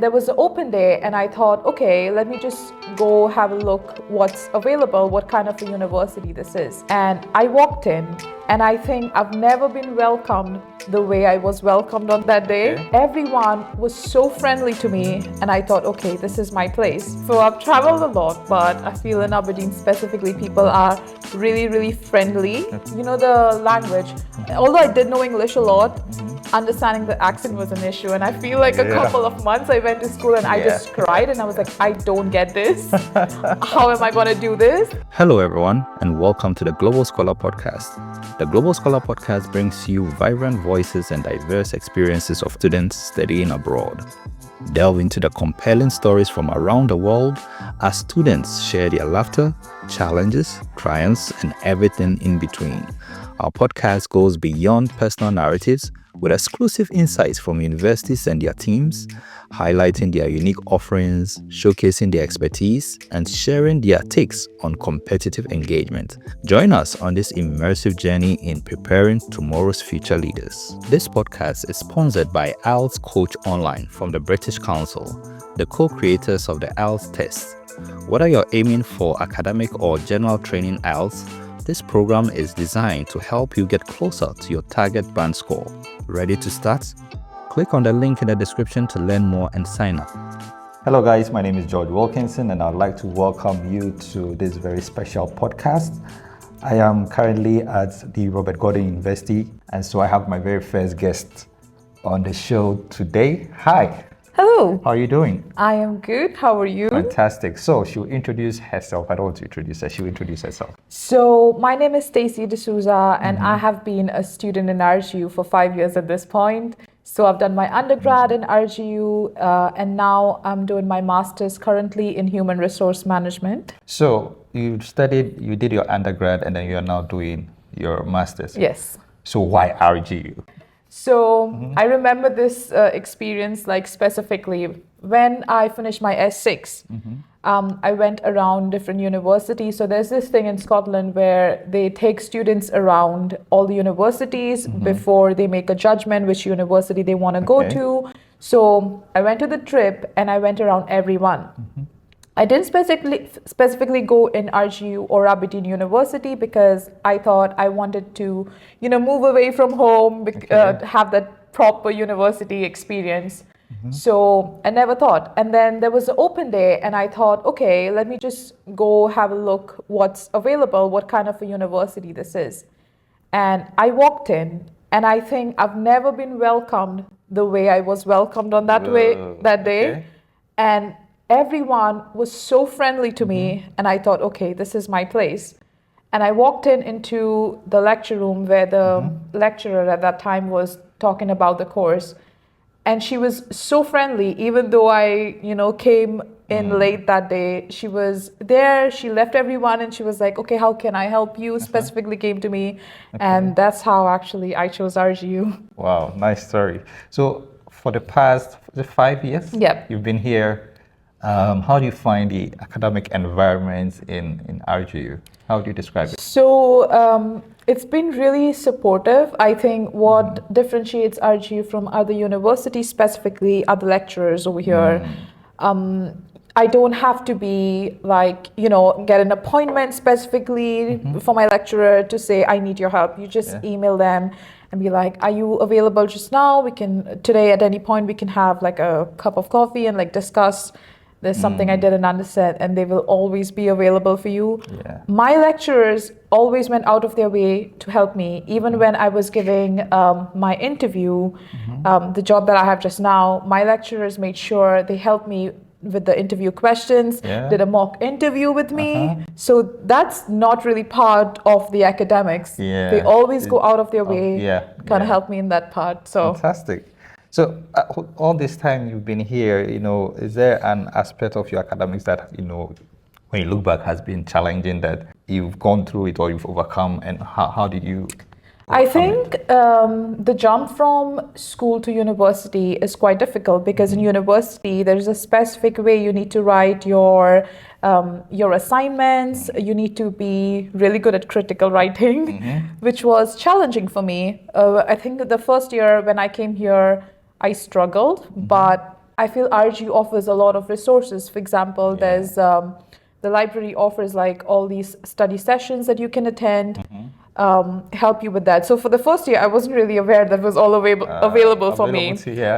There was an open day and I thought, okay, let me just go have a look what's available, what kind of a university this is. And I walked in and I think I've never been welcomed the way I was welcomed on that day. Okay. Everyone was so friendly to me and I thought, okay, this is my place. So I've traveled a lot, but I feel in Aberdeen specifically, people are really, really friendly. You know, the language, although I did know English a lot, understanding the accent was an issue. And I feel like a couple of months I went to school and I just cried and I was like, I don't get this. How am I going to do this? Hello, everyone, and welcome to the Global Scholar Podcast. The Global Scholar Podcast brings you vibrant voices and diverse experiences of students studying abroad. Delve into the compelling stories from around the world as students share their laughter, challenges, triumphs, and everything in between. Our podcast goes beyond personal narratives with exclusive insights from universities and their teams, highlighting their unique offerings, showcasing their expertise, and sharing their takes on competitive engagement. Join us on this immersive journey in preparing tomorrow's future leaders. This podcast is sponsored by IELTS Coach Online from the British Council, the co-creators of the IELTS test. Whether you're aiming for academic or general training IELTS, this program is designed to help you get closer to your target band score. Ready to start? Click on the link in the description to learn more and sign up. Hello guys, my name is George Wilkinson and I'd like to welcome you to this very special podcast. I am currently at the Robert Gordon University and so I have my very first guest on the show today. Hi. Hello. How are you doing? I am good. How are you? Fantastic. So she'll introduce herself. I don't want to introduce her. She'll introduce herself. So my name is Stacey D'Souza and I have been a student in RGU for 5 years at this point. So I've done my undergrad in RGU and now I'm doing my master's currently in human resource management. So you did your undergrad and then you're now doing your master's. Yes. So why RGU? So I remember this experience like specifically when I finished my S6. I went around different universities. So there's this thing in Scotland where they take students around all the universities before they make a judgment which university they want to go to. So I went to the trip and I went around everyone. I didn't specifically go in RGU or Aberdeen University because I thought I wanted to, move away from home, have that proper university experience. So I never thought. And then there was an open day and I thought, okay, let me just go have a look what's available, what kind of a university this is. And I walked in and I think I've never been welcomed the way I was welcomed on that day. And everyone was so friendly to me and I thought, okay, this is my place. And I walked into the lecture room where the lecturer at that time was talking about the course. And she was so friendly, even though I, came in late that day. She was there, she left everyone and she was like, okay, how can I help you? Specifically came to me. And that's how actually I chose RGU. Wow, nice story. So for the past 5 years, you've been here. How do you find the academic environment in RGU? How do you describe it? So it's been really supportive. I think what differentiates RGU from other universities, specifically other lecturers over here, I don't have to be like, get an appointment specifically for my lecturer to say, I need your help. You just email them and be like, are you available just now? Today at any point, we can have like a cup of coffee and like discuss. There's something I didn't understand and they will always be available for you. My lecturers always went out of their way to help me. Even when I was giving my interview, the job that I have just now, my lecturers made sure they helped me with the interview questions, did a mock interview with me. So that's not really part of the academics. They always go out of their way, kind of help me in that part. So fantastic. So all this time you've been here, is there an aspect of your academics that, when you look back has been challenging that you've gone through it or you've overcome, and how did you I think the jump from school to university is quite difficult because in university there's a specific way you need to write your assignments. You need to be really good at critical writing, which was challenging for me. I think that the first year when I came here, I struggled, but I feel RGU offers a lot of resources. For example, there's the library offers like all these study sessions that you can attend, help you with that. So for the first year, I wasn't really aware that was all available for me.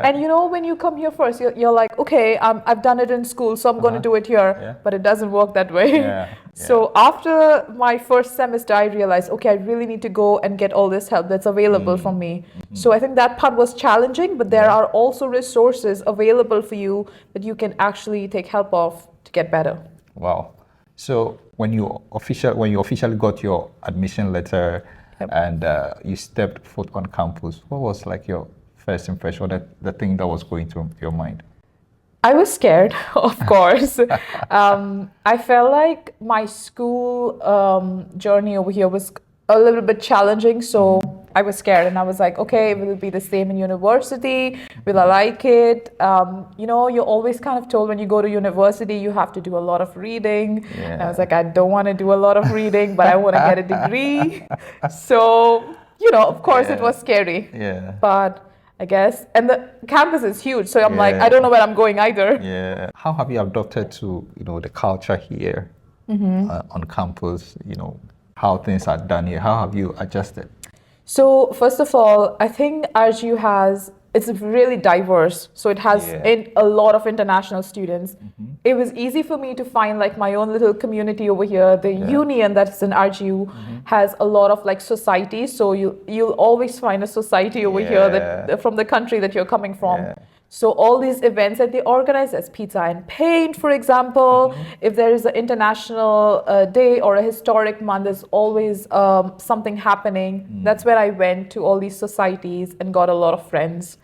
And you know, when you come here first, you're like, okay, I've done it in school, so I'm going to do it here. But it doesn't work that way. So after my first semester, I realized, okay, I really need to go and get all this help that's available for me. So I think that part was challenging, but there are also resources available for you that you can actually take help of to get better. Wow. So when you officially got your admission letter and you stepped foot on campus, what was like your first impression, or the thing that was going through your mind? I was scared, of course. I felt like my school journey over here was a little bit challenging, so I was scared, and I was like, okay, will it be the same in university? Will I like it? You know, you're always kind of told when you go to university, you have to do a lot of reading. And I was like, I don't want to do a lot of reading, but I want to get a degree. So, you know, of course it was scary. But I guess, and the campus is huge, so I'm like, I don't know where I'm going either. How have you adapted to, you know, the culture here on campus? You know, how things are done here. How have you adjusted? So first of all, I think RGU it's really diverse. So it has a lot of international students. It was easy for me to find like my own little community over here. The union that's in RGU has a lot of like societies. So you'll always find a society over here that from the country that you're coming from. So all these events that they organize, as Pizza and Paint, for example, if there is an international day or a historic month, there's always something happening. That's where I went to all these societies and got a lot of friends.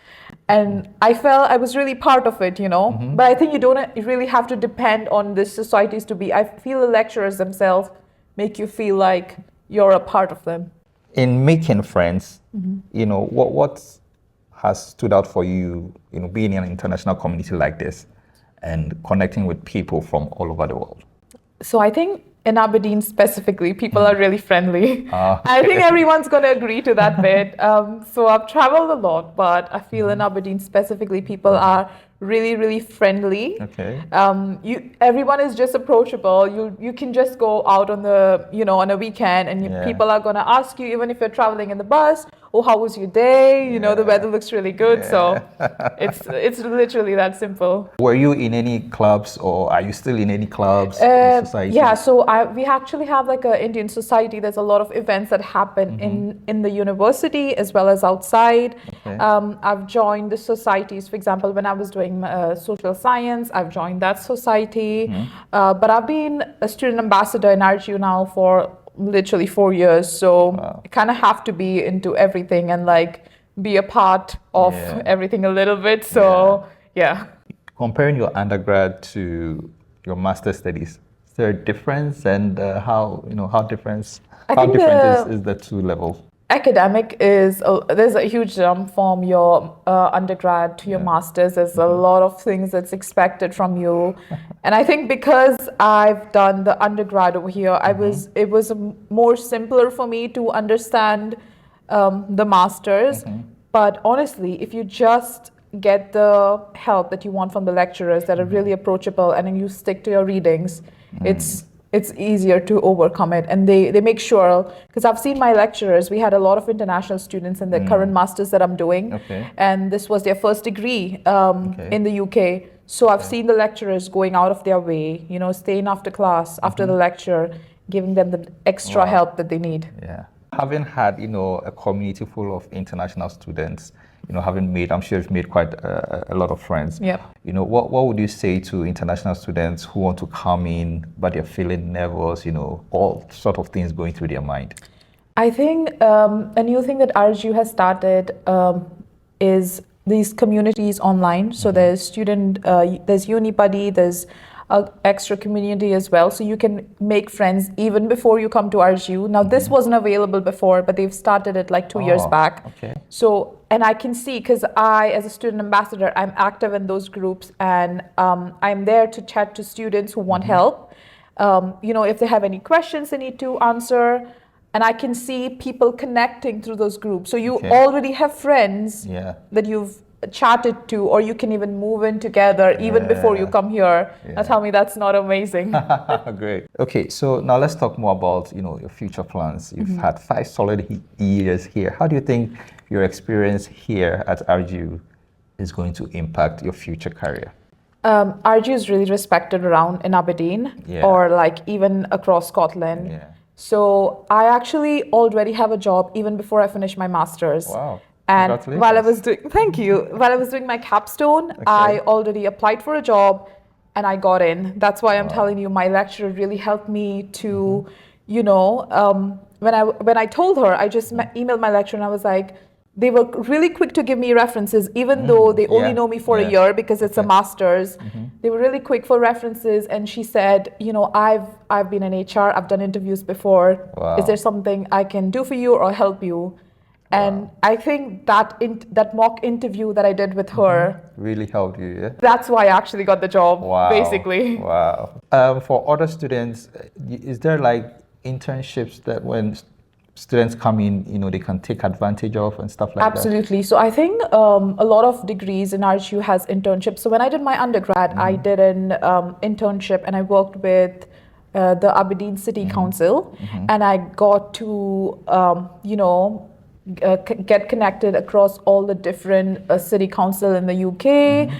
And I felt I was really part of it, you know. But I think you really have to depend on these societies to be. I feel the lecturers themselves make you feel like you're a part of them. In making friends, you know, what has stood out for you, you know, being in an international community like this and connecting with people from all over the world? So I think in Aberdeen specifically, people are really friendly. I think everyone's going to agree to that bit. So I've traveled a lot, but I feel in Aberdeen specifically, people are really, really friendly. Everyone is just approachable. You can just go out on on a weekend, and people are going to ask you, even if you're traveling in the bus, oh, how was your day? You know, the weather looks really good. So it's literally that simple. Were you in any clubs, or are you still in any clubs? Society? Yeah, so we actually have like an Indian society. There's a lot of events that happen in the university as well as outside. I've joined the societies. For example, when I was doing social science, I've joined that society. But I've been a student ambassador in RGU now for literally 4 years. So I kind of have to be into everything and like be a part of everything a little bit. So Comparing your undergrad to your master's studies, is there a difference, and how different is the two levels? Academic there's a huge jump from your undergrad to your master's. There's a lot of things that's expected from you, and I think because I've done the undergrad over here, it was more simpler for me to understand the masters. But honestly, if you just get the help that you want from the lecturers that are really approachable, and then you stick to your readings, it's easier to overcome it. And they make sure, because I've seen my lecturers, we had a lot of international students in the current masters that I'm doing, and this was their first degree in the UK. So I've seen the lecturers going out of their way, you know, staying after class, after the lecture, giving them the extra help that they need. Having had, you know, a community full of international students, you know, I'm sure you've made quite a lot of friends. You know, what would you say to international students who want to come in, but they're feeling nervous, you know, all sort of things going through their mind? I think a new thing that RGU has started is these communities online. So there's there's UniBuddy, there's extra community as well, so you can make friends even before you come to RGU. Now this wasn't available before, but they've started it like 2 years back. So, and I can see, because I, as a student ambassador, I'm active in those groups, and I'm there to chat to students who want help. You know, if they have any questions they need to answer, and I can see people connecting through those groups. So you already have friends that you've chatted to, or you can even move in together even before you come here. Now tell me that's not amazing. Great. Okay, so now let's talk more about, your future plans. You've had 5 solid years here. How do you think your experience here at RGU is going to impact your future career? RGU is really respected around in Aberdeen or like even across Scotland. Yeah. So I actually already have a job even before I finished my master's. Wow. And Congratulations. while I was doing, thank you. While I was doing my capstone, I already applied for a job and I got in. That's why I'm telling you, my lecturer really helped me to, when I told her, I just emailed my lecturer and I was like, they were really quick to give me references, even though they only know me for a year because it's a master's. They were really quick for references, and she said, I've been in HR, I've done interviews before. Wow. Is there something I can do for you or help you? And I think that mock interview that I did with her really helped you, yeah? That's why I actually got the job, basically. Wow. For other students, is there like internships that when students come in, they can take advantage of and stuff like Absolutely. So I think a lot of degrees in RGU has internships. So when I did my undergrad, I did an internship and I worked with the Aberdeen City Council, and I got to, get connected across all the different city council in the UK.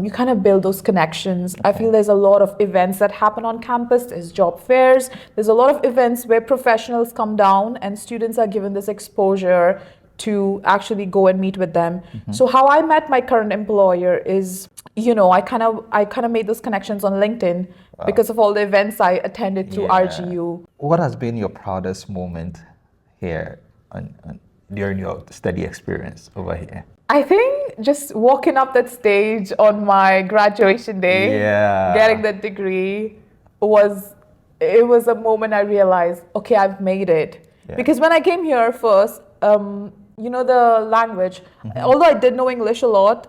You kind of build those connections. I feel there's a lot of events that happen on campus. There's job fairs. There's a lot of events where professionals come down and students are given this exposure to actually go and meet with them. So how I met my current employer is, I kind of made those connections on LinkedIn because of all the events I attended through RGU. What has been your proudest moment here during your study experience over here? I think just walking up that stage on my graduation day, getting that degree was a moment I realized, okay, I've made it. Because when I came here first, the language, although I did know English a lot,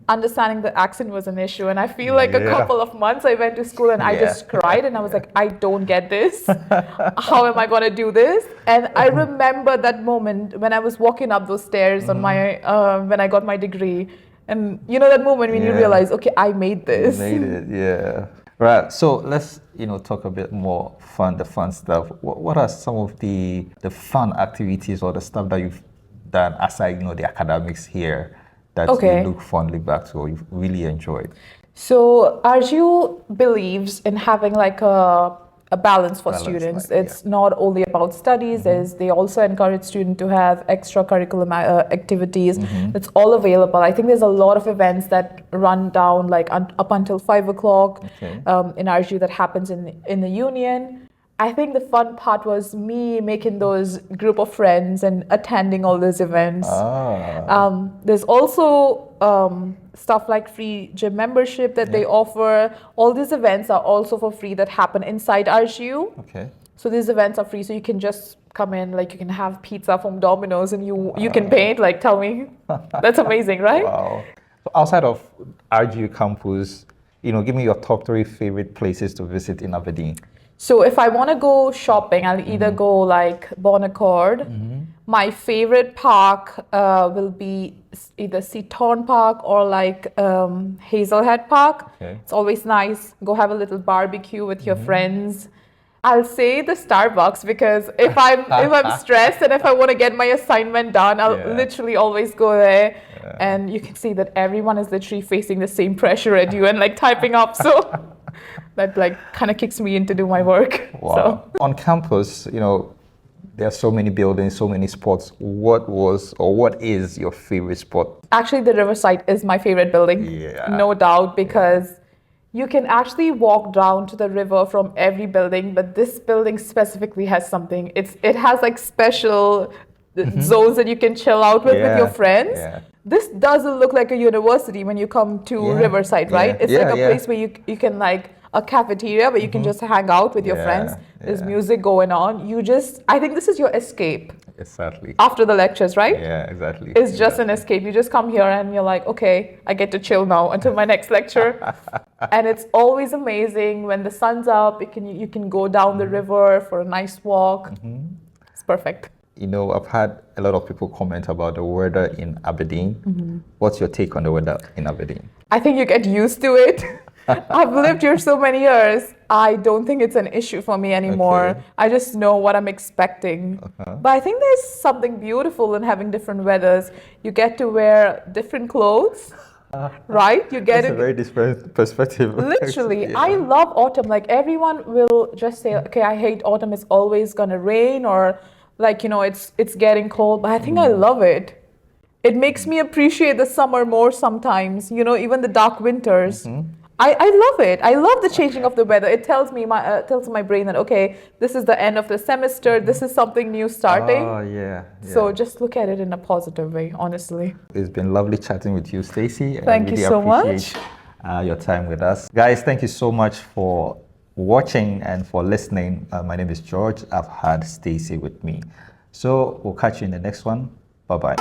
understanding the accent was an issue. And I feel like a couple of months I went to school and I just cried and I was like, I don't get this. How am I going to do this? And I remember that moment when I was walking up those stairs on my when I got my degree. And that moment when you realize, okay, I made this. You made it, yeah. Right. So let's talk a bit more the fun stuff. What are some of the fun activities or the stuff that you've done aside the academics here that you look fondly back to or you've really enjoyed? So RGU believes in having like a balance for students. It's not only about studies. They also encourage students to have extracurricular activities. It's all available. I think there's a lot of events that run down like up until 5 o'clock in RGU that happens in the union. I think the fun part was me making those group of friends and attending all those events. There's also stuff like free gym membership that they offer. All these events are also for free that happen inside RGU. So these events are free, so you can just come in, like you can have pizza from Domino's and you can paint, like tell me. That's amazing, right? Wow. So outside of RGU campus, give me your top 3 favorite places to visit in Aberdeen. So if I want to go shopping, I'll either go like Bon Accord. My favorite park will be either Seaton Park or like Hazelhead Park. It's always nice. Go have a little barbecue with your friends. I'll say the Starbucks because if I'm stressed and if I want to get my assignment done, I'll literally always go there. And you can see that everyone is literally facing the same pressure at you and like typing up. So that like kind of kicks me in to do my work. Wow. So. On campus, there are so many buildings, so many spots. What is your favorite spot? Actually, the Riverside is my favorite building. No doubt, because you can actually walk down to the river from every building, but this building specifically has something. It has like special zones that you can chill out with your friends. This doesn't look like a university when you come to Riverside, right? It's like a place where you can like a cafeteria where you can just hang out with your friends. There's music going on. I think this is your escape. Exactly. After the lectures, right? Yeah, exactly. It's just an escape. You just come here and you're like, okay, I get to chill now until my next lecture. And it's always amazing when the sun's up. You can go down the river for a nice walk. It's perfect. I've had a lot of people comment about the weather in Aberdeen. What's your take on the weather in Aberdeen? I think you get used to it. I've lived here so many years. I don't think it's an issue for me anymore. Okay. I just know what I'm expecting. But I think there's something beautiful in having different weathers. You get to wear different clothes, right? You get That's a very different perspective. Literally, Yeah. I love autumn. Like everyone will just say, okay, I hate autumn. It's always gonna rain, or like, it's getting cold. But I think I love it. It makes me appreciate the summer more sometimes, even the dark winters. I love it. I love the changing of the weather. It tells me tells my brain that, okay, this is the end of the semester. This is something new starting. Oh, yeah. So just look at it in a positive way, honestly. It's been lovely chatting with you, Stacey. Thank you so much. Your time with us. Guys, thank you so much for watching and for listening. My name is George. I've had Stacey with me. So we'll catch you in the next one. Bye-bye.